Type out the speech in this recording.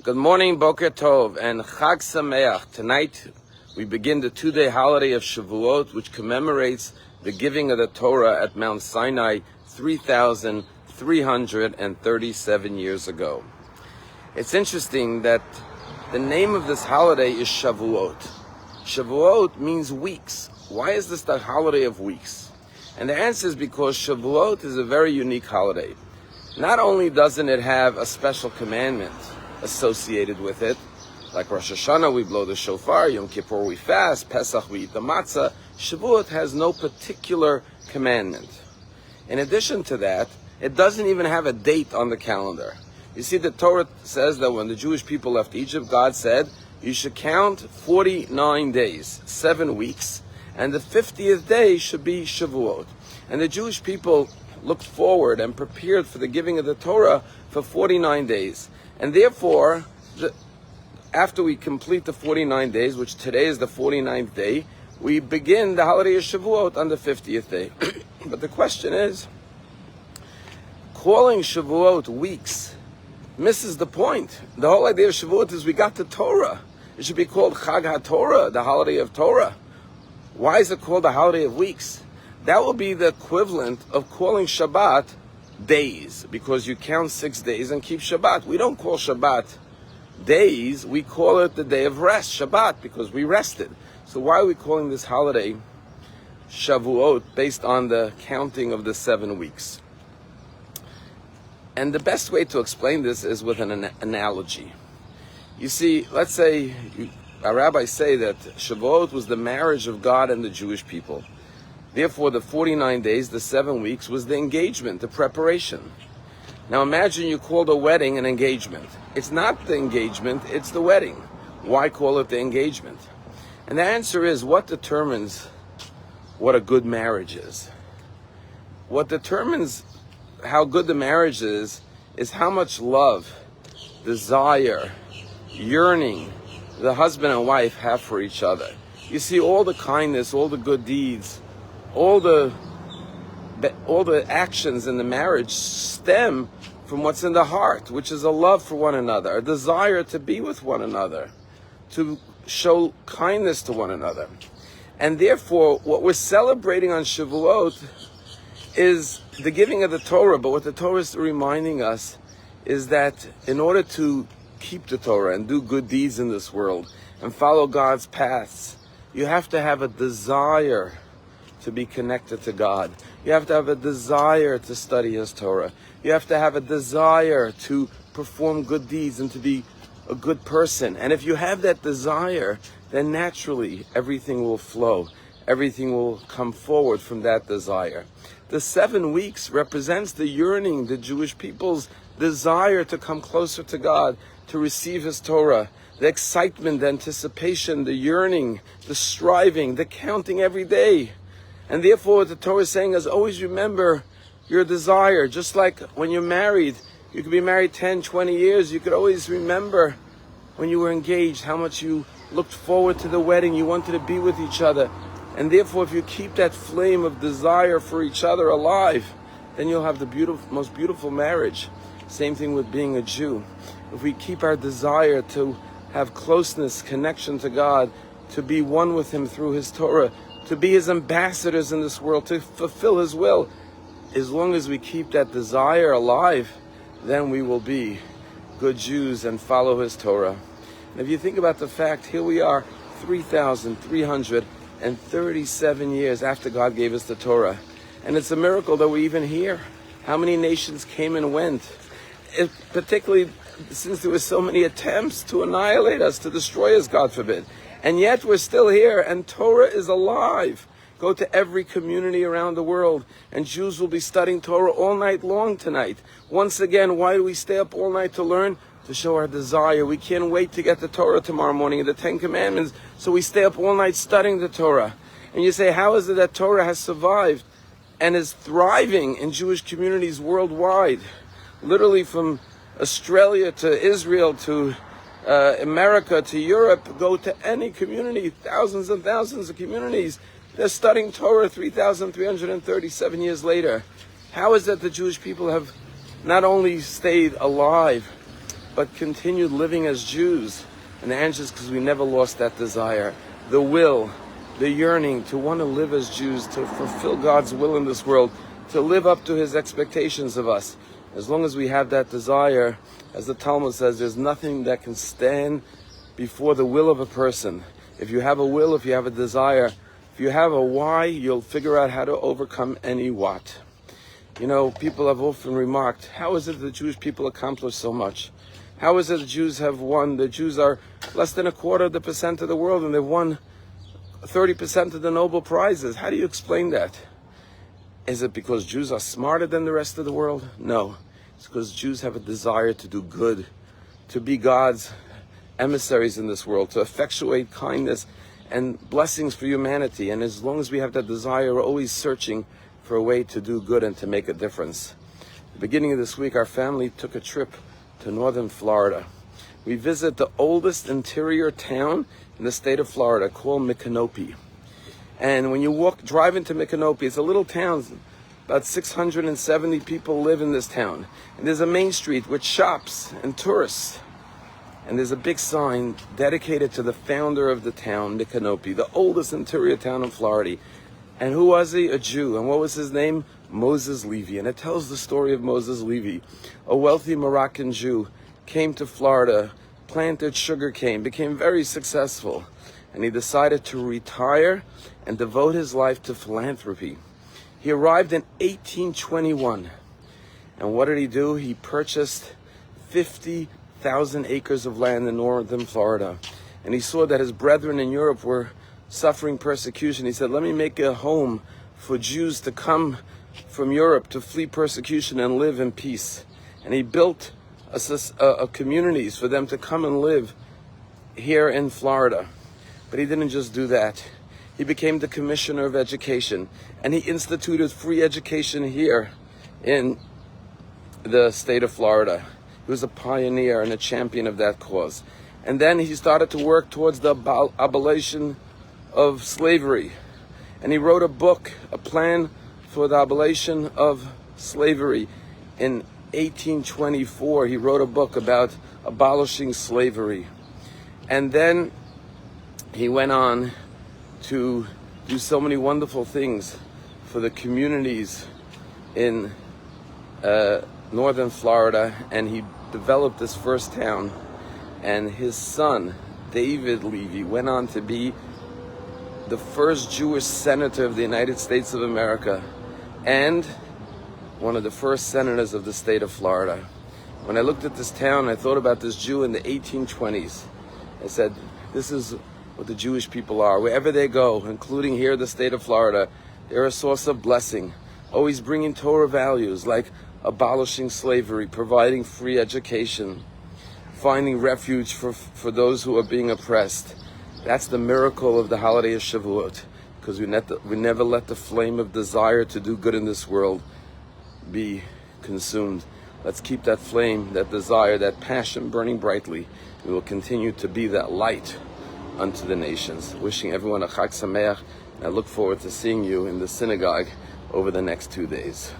Good morning, Boker Tov, and Chag Sameach. Tonight, we begin the two-day holiday of Shavuot, which commemorates the giving of the Torah at Mount Sinai 3,337 years ago. It's interesting that the name of this holiday is Shavuot. Shavuot means weeks. Why is this the holiday of weeks? And the answer is because Shavuot is a very unique holiday. Not only doesn't it have a special commandment associated with it, like Rosh Hashanah we blow the shofar, Yom Kippur we fast, Pesach we eat the matzah, Shavuot has no particular commandment. In addition to that, it doesn't even have a date on the calendar. You see, the Torah says that when the Jewish people left Egypt, God said, you should count 49 days, 7 weeks, and the 50th day should be Shavuot. And the Jewish people looked forward and prepared for the giving of the Torah for 49 days. And therefore, after we complete the 49 days, which today is the 49th day, we begin the holiday of Shavuot on the 50th day. But the question is, calling Shavuot weeks misses the point. The whole idea of Shavuot is we got the Torah. It should be called Chag HaTorah, the holiday of Torah. Why is it called the holiday of weeks? That will be the equivalent of calling Shabbat days, because you count 6 days and keep Shabbat. We don't call Shabbat days, we call it the day of rest, Shabbat, because we rested. So why are we calling this holiday Shavuot based on the counting of the 7 weeks? And the best way to explain this is with an analogy. You see, let's say our rabbis say that Shavuot was the marriage of God and the Jewish people. Therefore, the 49 days, the 7 weeks, was the engagement, the preparation. Now imagine you called a wedding an engagement. It's not the engagement, it's the wedding. Why call it the engagement? And the answer is, what determines what a good marriage is? What determines how good the marriage is how much love, desire, yearning the husband and wife have for each other. You see, all the kindness, all the good deeds, all the actions in the marriage stem from what's in the heart, which is a love for one another, a desire to be with one another, to show kindness to one another. And therefore, what we're celebrating on Shavuot is the giving of the Torah. But what the Torah is reminding us is that in order to keep the Torah and do good deeds in this world and follow God's paths, you have to have a desire to be connected to God. You have to have a desire to study His Torah. You have to have a desire to perform good deeds and to be a good person. And if you have that desire, then naturally everything will flow. Everything will come forward from that desire. The 7 weeks represents the yearning, the Jewish people's desire to come closer to God, to receive His Torah, the excitement, the anticipation, the yearning, the striving, the counting every day. And therefore, what the Torah is saying is always remember your desire. Just like when you're married, you could be married 10, 20 years. You could always remember when you were engaged, how much you looked forward to the wedding. You wanted to be with each other. And therefore, if you keep that flame of desire for each other alive, then you'll have the most beautiful marriage. Same thing with being a Jew. If we keep our desire to have closeness, connection to God, to be one with Him through His Torah, to be His ambassadors in this world, to fulfill His will, as long as we keep that desire alive, then we will be good Jews and follow His Torah. And if you think about the fact, here we are 3,337 years after God gave us the Torah. And it's a miracle that we're even here. How many nations came and went? Particularly since there were so many attempts to annihilate us, to destroy us, God forbid. And yet we're still here, and Torah is alive. Go to every community around the world, and Jews will be studying Torah all night long tonight. Once again, why do we stay up all night to learn? To show our desire. We can't wait to get the Torah tomorrow morning and the 10 Commandments, so we stay up all night studying the Torah. And you say, how is it that Torah has survived and is thriving in Jewish communities worldwide? Literally from Australia to Israel to America to Europe, go to any community, thousands and thousands of communities. They're studying Torah 3,337 years later. How is it the Jewish people have not only stayed alive, but continued living as Jews. And the answer is because we never lost that desire, the will, the yearning to want to live as Jews, to fulfill God's will in this world, to live up to His expectations of us. As long as we have that desire, as the Talmud says, there's nothing that can stand before the will of a person. If you have a will, if you have a desire, if you have a why, you'll figure out how to overcome any what. You know, people have often remarked, how is it the Jewish people accomplish so much? How is it the Jews have won? The Jews are less than 1/4% of the world, and they've won 30% of the Nobel Prizes. How do you explain that? Is it because Jews are smarter than the rest of the world? No. It's because Jews have a desire to do good, to be God's emissaries in this world, to effectuate kindness and blessings for humanity. And as long as we have that desire, we're always searching for a way to do good and to make a difference. At the beginning of this week, our family took a trip to northern Florida. We visit the oldest interior town in the state of Florida called Micanopy. And when you drive into Micanopy, it's a little town. About 670 people live in this town. And there's a main street with shops and tourists. And there's a big sign dedicated to the founder of the town, Micanopy, the oldest interior town in Florida. And who was he? A Jew. And what was his name? Moses Levy. And it tells the story of Moses Levy, a wealthy Moroccan Jew, came to Florida, planted sugarcane, became very successful. And he decided to retire and devote his life to philanthropy. He arrived in 1821. And what did he do? He purchased 50,000 acres of land in northern Florida. And he saw that his brethren in Europe were suffering persecution. He said, let me make a home for Jews to come from Europe to flee persecution and live in peace. And he built a communities for them to come and live here in Florida. But he didn't just do that. He became the commissioner of education, and he instituted free education here in the state of Florida. He was a pioneer and a champion of that cause. And then he started to work towards the abolition of slavery. And he wrote a book, a plan for the abolition of slavery. In 1824, he wrote a book about abolishing slavery. And then he went on to do so many wonderful things for the communities in northern Florida, and he developed this first town. And his son, David Levy, went on to be the first Jewish senator of the United States of America and one of the first senators of the state of Florida. When I looked at this town, I thought about this Jew in the 1820s. I said, this is what the Jewish people are. Wherever they go, including here in the state of Florida, they're a source of blessing, always bringing Torah values like abolishing slavery, providing free education, finding refuge for those who are being oppressed. That's the miracle of the holiday of Shavuot, because we never let the flame of desire to do good in this world be consumed. Let's keep that flame, that desire, that passion burning brightly. We will continue to be that light unto the nations. Wishing everyone a Chag Sameach, and I look forward to seeing you in the synagogue over the next 2 days.